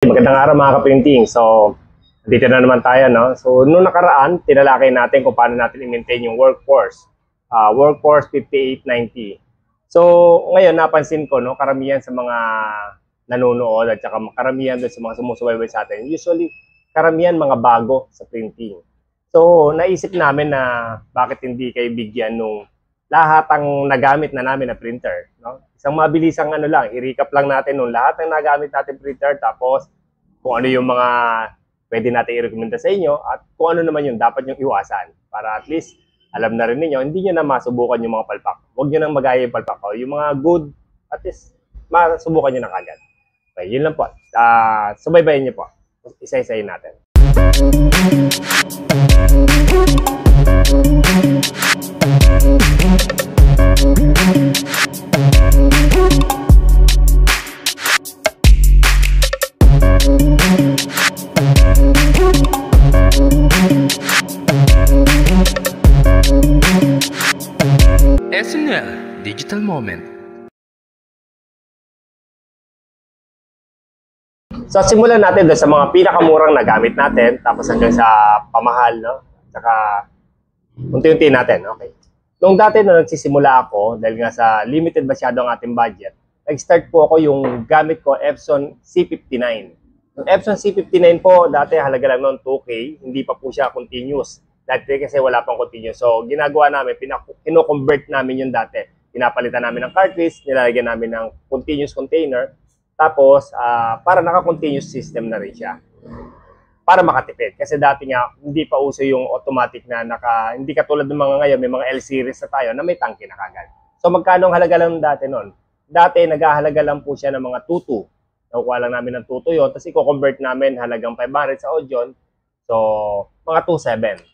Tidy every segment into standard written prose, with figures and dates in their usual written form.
Magandang araw mga ka-printing. So, dito na naman tayo, no? So, nung nakaraan, tinalakay natin kung paano natin i-maintain yung workforce. Workforce 5890. So, ngayon napansin ko, no, karamihan sa mga nanonood at saka karamihan doon sa mga sumusubaybay sa atin, usually, karamihan mga bago sa printing. So, naisip namin na bakit hindi kayo bigyan nung lahat ang nagamit na namin na printer, no? Isang mabilisang ano lang, i-recap lang natin nung lahat ng nagamit natin printer, tapos kung ano yung mga pwede natin i-recommenda sa inyo at kung ano naman yung dapat yung iwasan para at least alam na rin ninyo, hindi nyo na masubukan yung mga palpak. Huwag nyo nang magaya yung palpak. O yung mga good, at least masubukan nyo na kagad. Okay, yun lang po. Subaybayan nyo po. Isa-isayin natin. SNL Digital Moment. So simulan natin doon sa mga pinakamurang na gamit natin tapos hanggang sa pamahal, no? Saka unti-unti natin, okay. Nung dati nung nagsisimula ako, dahil nga sa limited masyado ang ating budget, nag-start po ako yung gamit ko Epson C59. Yung Epson C59 po, dati halaga lang noon 2K, hindi pa po siya continuous. Dati kasi wala pang continuous. So, ginagawa namin, kino-convert namin yung dati. Pinapalitan namin ng cartridge, nilalagyan namin ng continuous container, tapos, para naka-continuous system na rin siya. Para makatipid. Kasi dati nga, hindi pa uso yung automatic na hindi katulad ng mga ngayon, may mga L-series na tayo na may tangke na kagad. So, magkano ang halaga lang dati noon? Dati, naghahalaga lang po siya ng mga 2.2. Nakukuha lang namin ng 2.2 yun, tapos i-convert namin halagang 500 sa Audion. So, mga 2.7.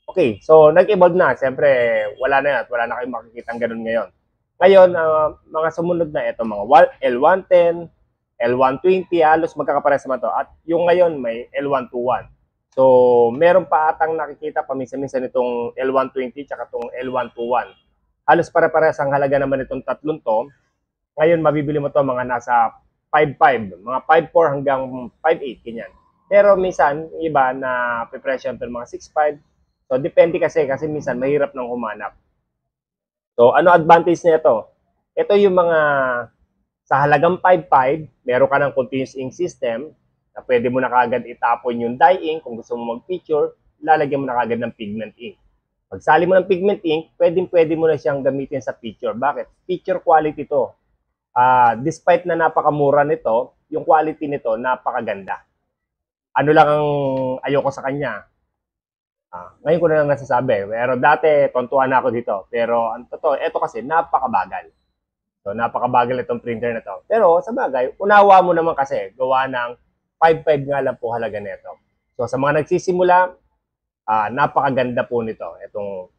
Okay, so nag-evolve na. Siyempre, wala na yan. Wala na kayong makikita ganun ngayon. Ngayon, mga sumunod na ito, mga L110, L120, halos magkakapares naman to. At yung ngayon, may L121. So, meron pa atang nakikita paminsan-minsan itong L120 tsaka itong L121. Halos pare-pares ang halaga naman itong tatlong to. Ngayon, mabibili mo to mga nasa 5.5, mga 5.4 hanggang 5.8, ganyan. Pero minsan, iba na prepresyon ito mga 6.5. So, depende kasi minsan mahirap nang humanap. So, ano advantage niya ito? Ito yung mga sa halagang 5.5, meron ka ng continuous ink system na pwede mo na kagad itapon yung dye ink kung gusto mo mag-picture, lalagyan mo na kagad ng pigment ink. Pagsali mo ng pigment ink, pwede mo na siyang gamitin sa picture. Bakit? Picture quality to. Despite na napakamura nito, yung quality nito napakaganda. Ano lang ang ayoko sa kanya? Ngayon ko na lang nasasabi. Pero dati, tontuan na ako dito. Pero ang totoo, ito kasi napakabagal. So, napakabagal itong printer na to. Pero sa bagay, unawa mo naman kasi, gawa ng 5.5 nga lang po halaga nito. So, sa mga nagsisimula, napakaganda po nito. Itong,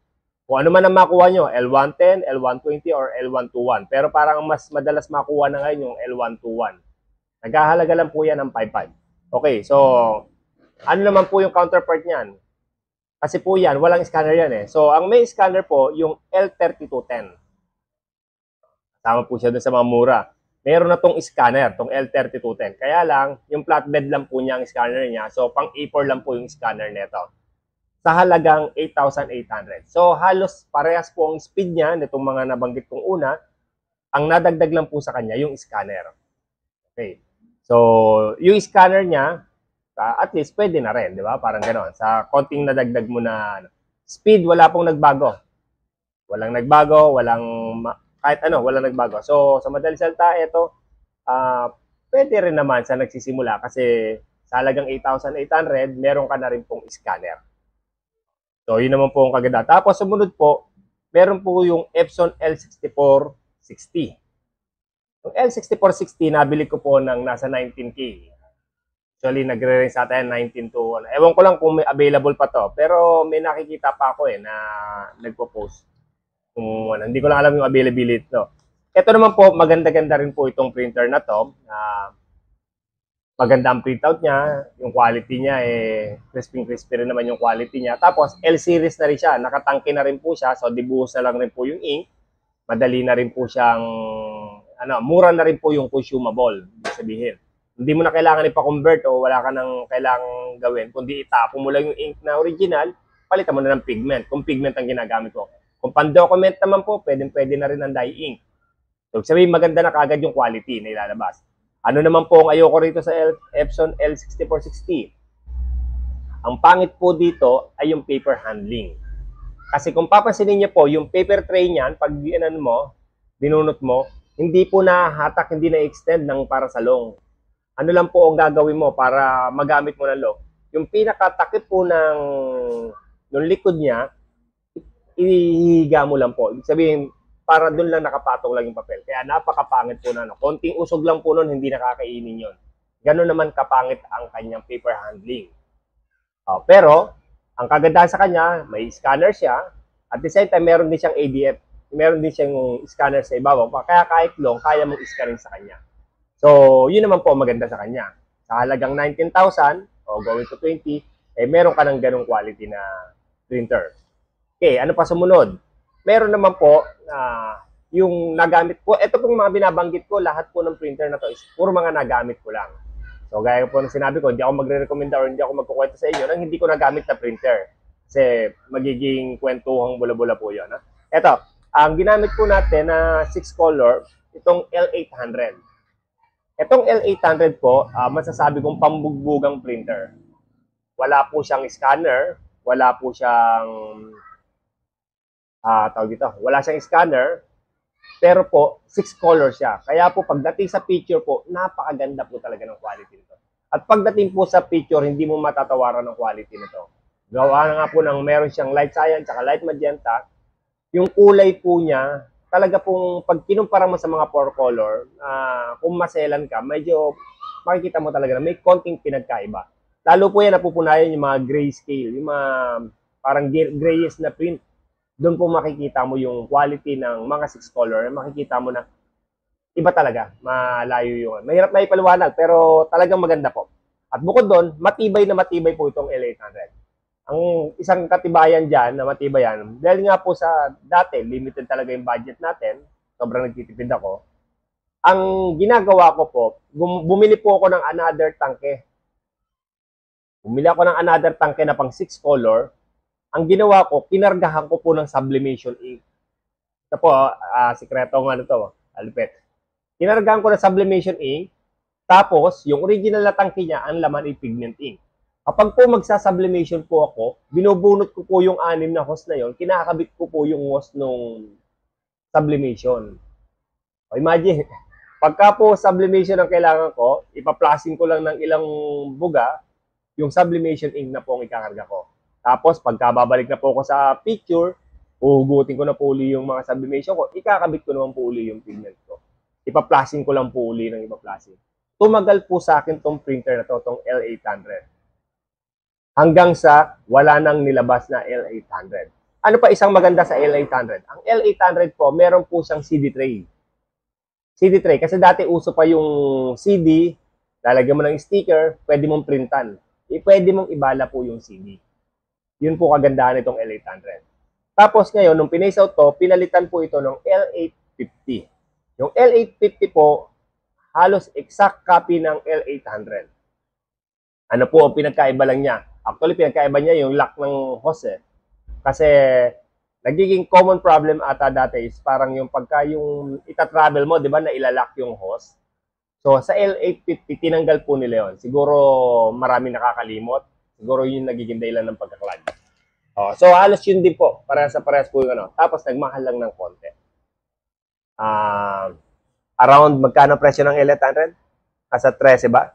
kung ano man ang makuha nyo, L110, L120, or L121. Pero parang mas madalas makuha na ngayon yung L121. Naghahalaga lang po yan ng 5.5. Okay, so, ano naman po yung counterpart niyan? Kasi po yan, walang scanner yan eh. So, ang may scanner po, yung L3210. Tama po siya dun sa mga mura. Meron na tong scanner, tong L3210. Kaya lang, yung flatbed lang po niya ang scanner niya. So, pang A4 lang po yung scanner nito. Sa halagang 8,800. So, halos parehas po ang speed niya nitong mga nabanggit kong una. Ang nadagdag lang po sa kanya, yung scanner. Okay. So, yung scanner niya, at least pwede na rin, di ba? Parang gano'n. Sa konting nadagdag mo na speed, wala pong nagbago. Walang nagbago, kahit ano, walang nagbago. So, sa madaling salita, ito, pwede rin naman sa nagsisimula kasi sa halagang 8,800, meron ka na rin pong scanner. So, yun naman po ang kaganda. Tapos, sumunod po, meron po yung Epson L6460. Yung L6460, nabili ko po ng nasa 19K. Actually, nagre-range sa atin 19 to 1. Ewan ko lang kung may available pa to. Pero may nakikita pa ako na nagpo-post. Hindi ko lang alam yung availability to. Ito naman po, maganda-ganda rin po itong printer na to. Maganda ang printout niya. Yung quality niya, crispy rin naman yung quality niya. Tapos, L-series na rin siya. Nakatangke na rin po siya. So, dibuhos na lang rin po yung ink. Madali na rin po siyang, mura na rin po yung consumable. Ibig sabihin. Hindi mo na kailangan ipa-convert o wala ka nang kailangang gawin, kundi itapo mo lang yung ink na original, palitan mo na ng pigment, kung pigment ang ginagamit ko. Kung pan-document naman po, pwede na rin ang dye ink. So, sabihin, maganda na kagad yung quality na ilalabas. Ano naman po ang ayoko rito sa Epson L6460? Ang pangit po dito ay yung paper handling. Kasi kung papansinin niyo po, yung paper tray niyan, pag binunot mo, hindi po nahatak, hindi na-extend ng para sa long. Ano lang po ang gagawin mo para magamit mo ng long? Yung pinakatakip po ng likod niya, ihiga mo lang po. Ibig sabihin, para doon lang nakapatong lang yung papel. Kaya napakapangit po na. Konting usog lang po nun, hindi nakakainin yon. Gano'n naman kapangit ang kanyang paper handling. Pero, ang kagandahan sa kanya, may scanner siya. At the same time, meron din siyang ADF. Meron din siyang scanner sa ibabaw. Kaya kahit long, kaya mong scanning sa kanya. So, yun naman po maganda sa kanya. Sa halagang 19,000 o going to 20, meron ka ng ganong quality na printer. Okay, ano pa sumunod? Meron naman po yung nagamit ko. Ito pong mga binabanggit ko, lahat po ng printer na to is puro mga nagamit ko lang. So, gaya po ng sinabi ko, hindi ako magre-recommenda or hindi ako magkukwento sa inyo nang hindi ko nagamit na printer. Kasi magiging kwentuhang bula-bula po yun. Ito, ang ginamit po natin na 6-color, itong L800. Itong L800 po, masasabi kong pambugbugang printer. Wala po siyang scanner, wala po siyang wala siyang scanner, pero po 6-color siya. Kaya po pagdating sa picture po, napakaganda po talaga ng quality nito. At pagdating po sa picture, hindi mo matatawaran ng quality nito. Gawa na nga po ng meron siyang light cyan at light magenta. Yung kulay po niya, talaga pong pag kinumpara mo sa mga 4-color, kung maselan ka, medyo makikita mo talaga na may konting pinagkaiba. Lalo po yan napupunayan yung mga grayscale, yung mga parang grayish na print. Doon po makikita mo yung quality ng mga 6-color. Makikita mo na iba talaga, malayo yung. Mahirap na ipaliwanag, pero talagang maganda po. At bukod doon, matibay na matibay po itong L800. Ang isang katibayan dyan, na matibayan, dahil nga po sa dati, limited talaga yung budget natin, sobrang nagtitipid ako, ang ginagawa ko po, bumili po ako ng another tangke. Bumili ako ng another tangke na pang 6-color. Ang ginawa ko, kinargahan ko po ng sublimation ink. Ito po, sikretong ano to, alipet. Kinargahan ko ng sublimation ink, tapos yung original na tangke niya, ang laman ay pigment ink. Kapag po magsasublimation po ako, binubunot ko po yung 6 na hose na yon, kinakabit ko po yung hose nung sublimation. O imagine, pagka po sublimation ang kailangan ko, ipa-plasing ko lang ng ilang buga, yung sublimation ink na po ang ikakarga ko. Tapos, pagka babalik na po ako sa picture, uhugutin ko na po uli yung mga sublimation ko, ikakabit ko naman po uli yung pigment ko. Ipa-plasing ko lang po uli ng ipa-plasing. Tumagal po sa akin tong printer na to, tong L800. Hanggang sa wala nang nilabas na L800. Ano pa isang maganda sa L800? Ang L800 po, meron po siyang CD tray. CD tray, kasi dati uso pa yung CD, lalagyan mo ng sticker, pwede mong printan. Pwede mong ibala po yung CD. Yun po kagandahan nitong L800. Tapos ngayon, nung pinace out to, pinalitan po ito ng L850. Yung L850 po, halos exact copy ng L800. Ano po ang pinagkaiba lang niya? Actually, pinagkaiba niya yung lock ng hose. Kasi nagiging common problem ata dati is parang yung pagka yung ita-travel mo, di ba, na ilalock yung hose. So, sa L850, tinanggal po nila yun. Siguro marami nakakalimot. Siguro yun nagiging dahilan ng pagkaklad. So, halos yun din po. Parehas po yung ano. Tapos, nagmahal lang ng konti. Around, magkano presyo ng L800? Nasa 13 ba?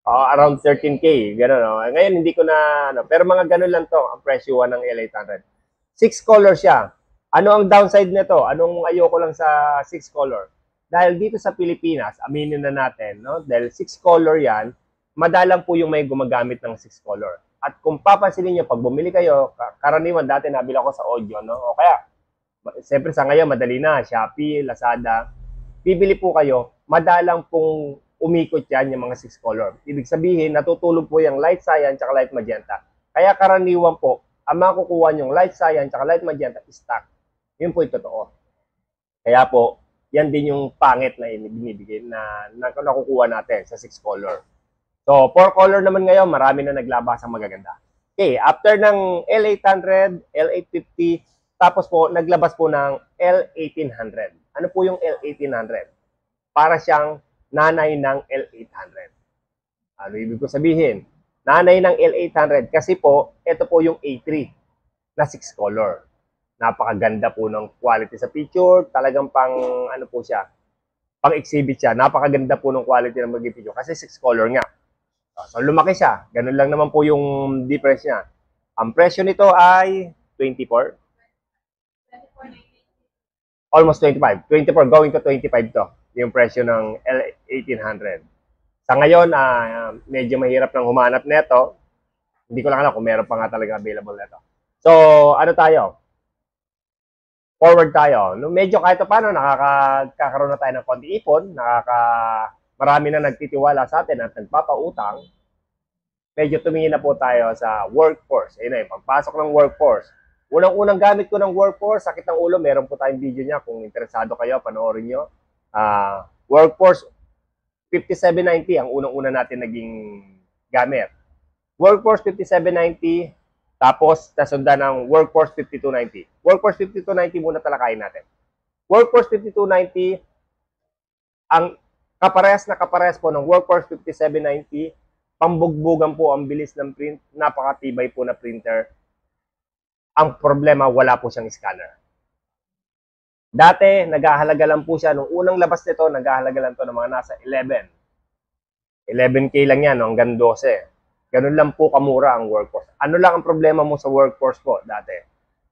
Around 13K, gano'n. No? Ngayon, hindi ko na, pero mga gano'n lang to ang presyo ng L800. 6-color siya. Ano ang downside nito? Anong ayoko lang sa 6-color? Dahil dito sa Pilipinas, aminin na natin, no? Dahil 6-color yan, madalang po yung may gumagamit ng 6-color. At kung papansinin nyo, pag bumili kayo, karaniwan dati nabili ako sa audio, no? O kaya, siyempre sa ngayon, madali na, Shopee, Lazada, bibili po kayo, madalang pong umikot yan yung mga 6-color. Ibig sabihin, natutulog po yung light cyan at light magenta. Kaya karaniwan po, ang makukuha yung light cyan at light magenta is stock. Yun po yung totoo. Kaya po, yan din yung pangit na binibigay na nakukuha natin sa 6 color. So, 4 color naman ngayon, marami na naglabas ang magaganda. Okay, after ng L800, L850, tapos po, naglabas po ng L1800. Ano po yung L1800? Para siyang nanay ng L800. Ano ibig ko sabihin? Nanay ng L800 kasi po, ito po yung A3 na 6 color. Napakaganda po ng quality sa picture. Talagang pang, ano po siya, pang exhibit siya. Napakaganda po ng quality ng magiging picture kasi 6 color nga. So, lumaki siya. Ganun lang naman po yung difference niya. Ang presyo nito ay 24. Almost 25. 24 going to 25 to. Yung presyo ng L1800. Sa ngayon, medyo mahirap nang humanap nito. Hindi ko lang alam kung meron pa nga talaga available nito. So, ano tayo? Forward tayo. No, medyo kahit paano nakakaroon na tayo ng konti ipon, marami na nagtitiwala sa atin at nagpapautang. Medyo tumingin na po tayo sa workforce. Ayun na yung pagpasok ng workforce. Unang-unang gamit ko ng workforce, sakit ng ulo, meron po tayong video niya. Kung interesado kayo, panoorin nyo. Workforce 5790, ang unang-una natin naging gamit. Workforce 5790, tapos nasundan ng Workforce 5290. Workforce 5290 muna talakayin natin. Workforce 5290, ang kaparehas po ng Workforce 5790, pambugbugan po ang bilis ng print, napakatibay po na printer. Ang problema, wala po siyang scanner. Dati, naghahalaga lang po siya. Nung unang labas nito, naghahalaga lang to ng mga nasa 11. 11K lang yan, no? Hanggang 12. Ganun lang po kamura ang workforce. Ano lang ang problema mo sa workforce po dati?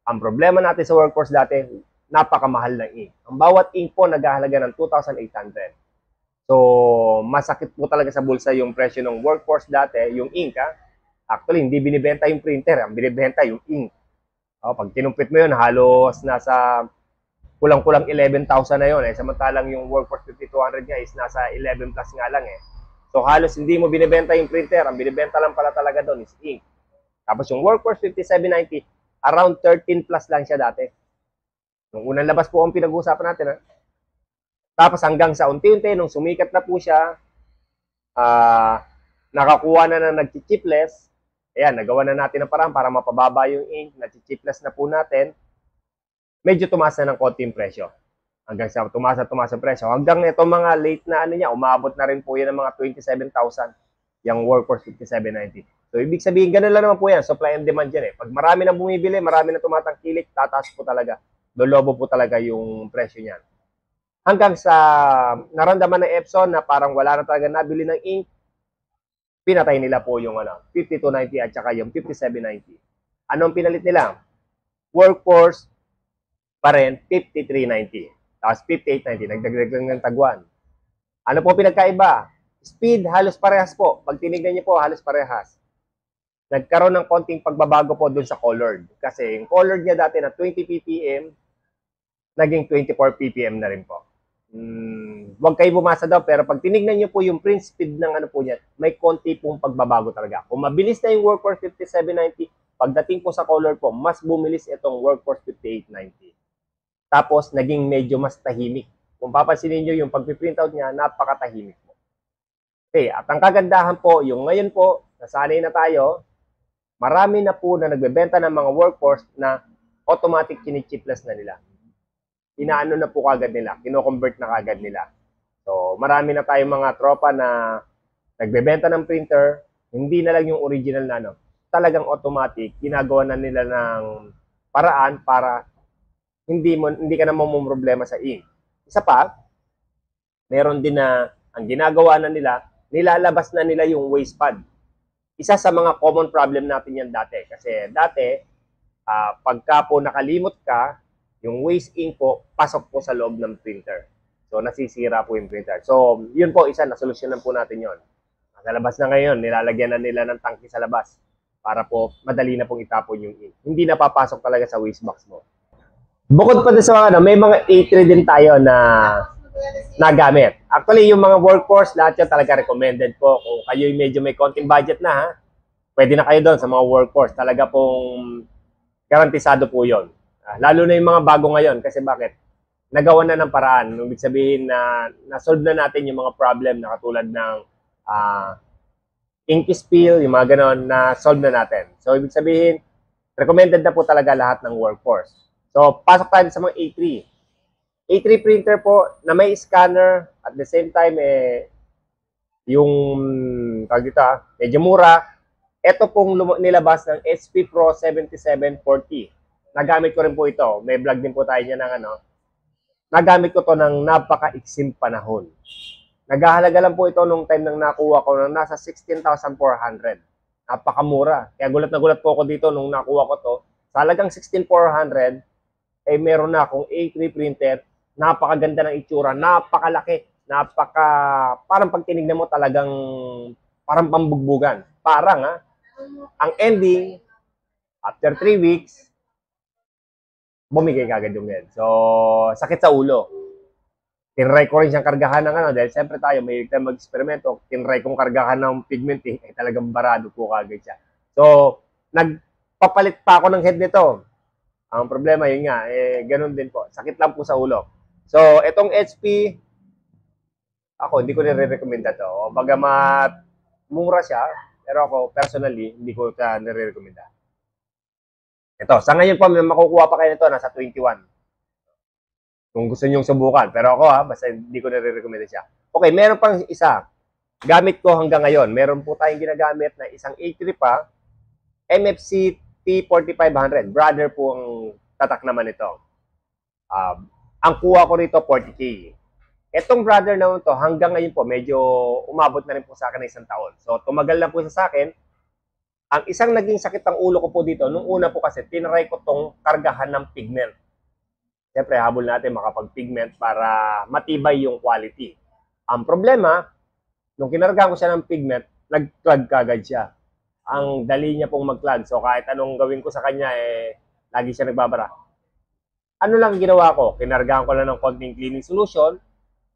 Ang problema natin sa workforce dati, napakamahal ng ink. Ang bawat ink po naghahalaga ng 2,800. So, masakit po talaga sa bulsa yung presyo ng workforce dati, yung ink ha. Actually, hindi binibenta yung printer, ang binibenta yung ink. Pag kinumpit mo yun, halos nasa kulang-kulang 11,000 na yun. Samantalang yung workforce 5200 nga is nasa 11 plus nga lang eh. So, halos hindi mo binibenta yung printer. Ang binibenta lang pala talaga doon is ink. Tapos yung Workforce 5790, around 13 plus lang siya dati. Nung unang labas po ang pinag-uusapan natin. Ha? Tapos hanggang sa unti-unti, nung sumikat na po siya, nakakuha na ng nag-chipless. Ayan, nagawa na natin ang parang para mapababa yung ink. Nag-chipless na po natin. Medyo tumaas na ng konti yung presyo. Hanggang sa tumaas ang presyo. Hanggang itong mga late na ano niya, umabot na rin po yan ng mga 27,000 yung Workforce 5790. So, ibig sabihin, ganun lang naman po yan. Supply and demand yan eh. Pag marami nang bumibili, marami na tumatangkilik, tataas po talaga. Lolobo po talaga yung presyo niyan. Hanggang sa naramdaman ng Epson na parang wala na talaga nabili ng ink, pinatay nila po yung 5290 at saka yung 5790. Anong pinalit nila? Workforce pa rin, 5390. Tapos 5890, nagdagdag lang ng tagwan. Ano po pinagkaiba? Speed, halos parehas po. Pag tinignan niyo po, halos parehas. Nagkaroon ng konting pagbabago po dun sa colored. Kasi yung colored niya dati na 20 ppm, naging 24 ppm na rin po. Huwag kayo bumasa daw, pero pag tinignan niyo po yung print speed ng ano po niya, may konti pong pagbabago talaga. Kung mabilis na yung Workforce 5790, pagdating po sa color po, mas bumilis itong Workforce 5890. Tapos, naging medyo mas tahimik. Kung papansinin nyo, yung pag-print out niya, napakatahimik po. Okay, at ang kagandahan po, yung ngayon po, nasanay na tayo, marami na po na nagbebenta ng mga workforce na automatic chinichipless na nila. Inaano na po kagad nila, kino-convert na kagad nila. So, marami na tayong mga tropa na nagbebenta ng printer, hindi na lang yung original na talagang automatic, ginagawa na nila ng paraan para hindi ka na problema sa ink. Isa pa, meron din na ang ginagawa na nila, nilalabas na nila yung waste pad. Isa sa mga common problem natin yan dati. Kasi dati, pagka po nakalimot ka, yung waste ink po, pasok po sa loob ng printer. So, nasisira po yung printer. So, yun po, isa, nasolusyonan po natin yon. Sa labas na ngayon, nilalagyan na nila ng tangke sa labas para po madali na pong itapon yung ink. Hindi na papasok talaga sa waste box mo. Bukod pa sa may mga A3 din tayo na nagamit. Actually, yung mga workforce, lahat yun talaga recommended po. Kung kayo medyo may konting budget na, pwede na kayo doon sa mga workforce. Talaga pong garantisado po yun. Lalo na yung mga bago ngayon. Kasi bakit? nagawa na ng paraan. Ibig sabihin na na-solve na natin yung mga problem na katulad ng ink spill, yung mga ganon, na solve na natin. So, ibig sabihin, recommended na po talaga lahat ng workforce. So, pasok tayo sa mga A3. A3 printer po na may scanner at the same time, yung, medyo mura. Ito pong nilabas ng HP Pro 7740. Nagamit ko rin po ito. May vlog din po tayo niya ng nagamit ko to ng napaka-iksim panahon. Naghahalaga lang po ito nung time nang nakuha ko ng nasa 16,400. Napakamura. Kaya gulat na gulat po ako dito nung nakuha ko to. Sa halagang 16,400, meron na akong A3 printer. Napakaganda ng itsura. Napakalaki. Parang pag tinignan mo talagang parang pambugbugan. Parang ang ending, after 3 weeks, bumigay kagad yung head. So, sakit sa ulo. Tinry ko rin siyang kargahan ng dahil siyempre tayo, may mag-eksperimento. Tinry kong kargahan ng pigmenting, talagang barado po kagad siya. So, nagpapalit pa ako ng head nito. Ang problema, yun nga, ganun din po. Sakit lang po sa ulo. So, itong HP, ako, hindi ko nire-recommenda to. Bagamat mura siya, pero ako, personally, hindi ko ito nire-recommenda. Ito, sa ngayon po, makukuha pa kayo nito, nasa 21. Kung gusto nyong subukan. Pero ako basta hindi ko nare-recommend siya. Okay, meron pang isa. Gamit ko hanggang ngayon. Meron po tayong ginagamit na isang A3 pa. MFC T4500. Brother po ang tatak naman ito. Ang kuha ko rito, 40K. Etong brother naman to, hanggang ngayon po, medyo umabot na rin po sa akin ng 1 taon. So, tumagal na po sa akin. Ang isang naging sakit ng ulo ko po dito, nung una po kasi, tinry ko tong kargahan ng pigment. Siyempre, habol natin makapag-pigment para matibay yung quality. Ang problema, nung kinargahan ko siya ng pigment, nag-clog kagad siya. Ang dali niya pong mag-clog. So, kahit anong gawin ko sa kanya, lagi siya nagbabara. Ano lang ginawa ko? Kinargahan ko lang ng konting cleaning solution,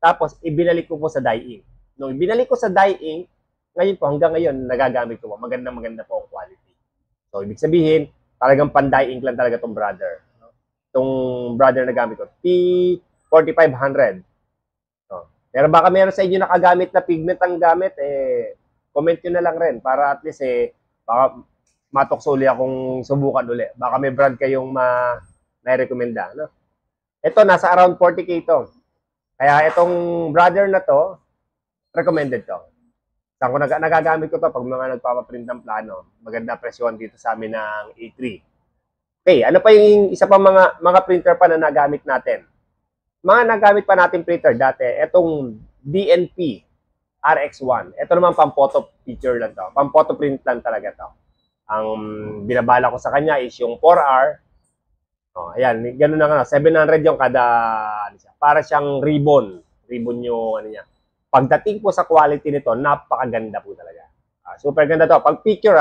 tapos ibinalik ko po sa dye ink. Nung ibinalik ko sa dye ink, ngayon po, hanggang ngayon, nagagamit ko po. Maganda po ang quality. So, ibig sabihin, talagang pan-dye ink lang talaga itong brother. Itong brother na gamit ko, T4500. So, pero baka meron sa inyo nakagamit na pigment ang gamit, comment nyo na lang rin para at least baka matuksuli akong subukan uli. Baka may brand kayong na-recommenda. No? Ito, nasa around 40K ito. Kaya itong brother na to, recommended to. Saan ko nagagamit ko to pag mga nagpapaprint ng plano. Maganda presyon dito sa amin ng A3. Okay, ano pa yung isa pa mga printer pa na nagamit natin? Mga nagamit pa natin printer dati, itong DNP RX1. Ito naman pang-photo picture lang to. Pang-photo print lang talaga to. Ang binabala ko sa kanya is yung 4R. Oh, ayan, ganun na 700 yung kada, para siyang ribbon. Ribbon yung Pagdating po sa quality nito, napakaganda po talaga. Super ganda to. Pag picture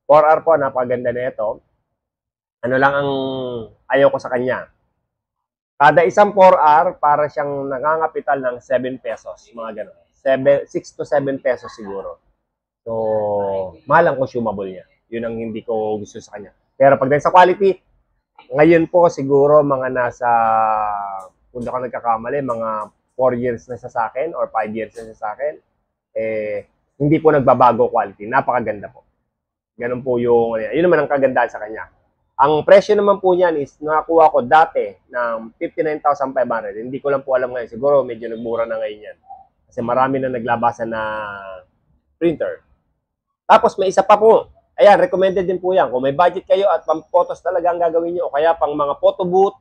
4R po, napakaganda na ito. Ano lang ang ayaw ko sa kanya. Kada isang 4R, para siyang nangangapital ng 7 pesos. Mga ganun. 6 to 7 pesos siguro. So, mahal ang consumable niya. Yun ang hindi ko gusto sa kanya. Pero pagdating sa quality, ngayon po siguro mga nasa, kung ako nagkakamali, mga 4 years na siya sa akin or 5 years na siya sa akin, hindi po nagbabago quality. Napakaganda po. Ganun po yung, yun naman ang kagandahan sa kanya. Ang presyo naman po niyan is nakakuha ko dati ng 59,500. Hindi ko lang po alam ngayon. Siguro medyo nagmura na ngayon yan. Kasi marami na naglabasan na printer. Tapos may isa pa po. Ayan, recommended din po yan. Kung may budget kayo at pang-photos talaga ang gagawin nyo o kaya pang mga photo booth,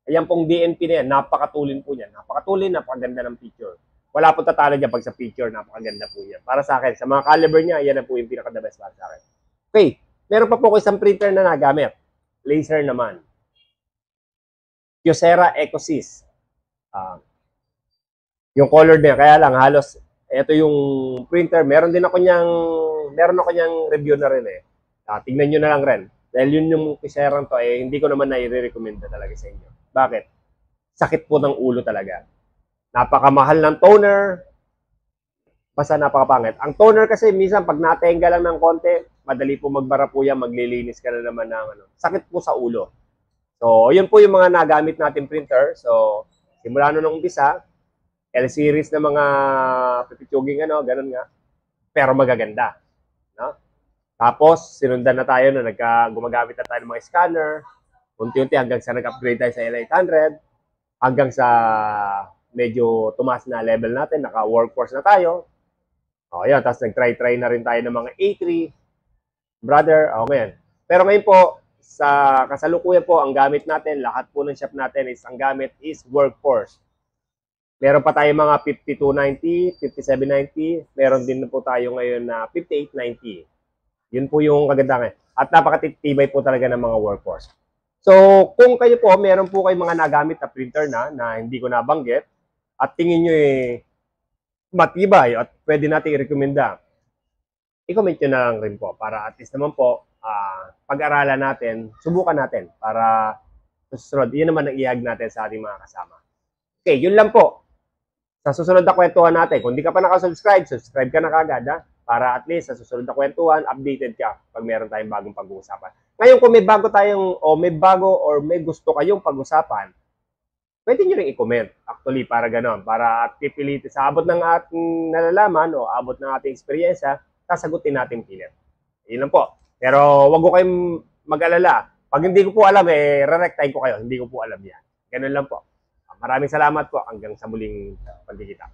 ayan pong DNP na yan. Napakatulin po niyan. Napakatulin, napakaganda ng picture. Wala po tatalo dyan pag sa picture. Napakaganda po yan. Para sa akin, sa mga caliber niya, yan na po yung pinaka-the best para sa akin. Okay, meron pa po ko isang printer na nagamit. Laser naman. Kyocera Ecosys. Yung color niya, kaya lang halos ito yung printer. Meron ako niyang review na rin tingnan niyo na lang rin. Dahil yun yung Kyocera to hindi ko naman na-recommend talaga sa inyo. Bakit? Sakit po ng ulo talaga. Napakamahal ng toner. Basta napakapangit. Ang toner kasi minsan pag natenga lang ng konti, madali po magbara po yan, maglilinis ka na naman ng sakit po sa ulo. So, yun po yung mga nagamit natin printer. So, Simula nung umpisa, L-series na mga pipitsuging ano, ganun nga. Pero magaganda. No? Tapos, sinundan na tayo na gumagamit na tayo ng mga scanner. Unti-unti hanggang sa nag-upgrade tayo sa L800. Hanggang sa medyo tumaas na level natin, naka-workforce na tayo. O, yan. Tapos nag-try na rin tayo ng mga A3. Brother, okay. Pero ngayon po, sa kasalukuyan po, ang gamit natin, lahat po ng shop natin is, ang gamit is workforce. Meron pa tayo mga 5290, 5790. Meron din po tayo ngayon na 5890. Yun po yung kagandahan. At napakatitibay po talaga ng mga workforce. So, kung kayo po, meron po kayo mga nagamit na printer na hindi ko nabanggit, at tingin nyo matibay at pwede natin i-recommenda, i-comment nyo na lang rin po para at least naman po, pag-aralan natin, subukan natin para susunod. Yun naman ang ihag natin sa ating mga kasama. Okay, yun lang po. Sa susunod na kwentuhan natin, kung di ka pa nakasubscribe, subscribe ka na kagad, ha? Para at least sa susunod na kwentuhan, updated ka pag meron tayong bagong pag-uusapan. Ngayon, kung may bago tayong, o may bago or may gusto kayong pag-usapan, pwede nyo rin i-comment. Actually, para gano'n. Para at pipilitin sa abot ng ating nalalaman o abot ng ating eksperyensya, sasagutin natin pilit. Yun lang po. Pero wag ko kayong mag-alala. Pag hindi ko po alam, re-rectine ko kayo. Hindi ko po alam yan. Ganun lang po. Maraming salamat po hanggang sa muling pagkikita.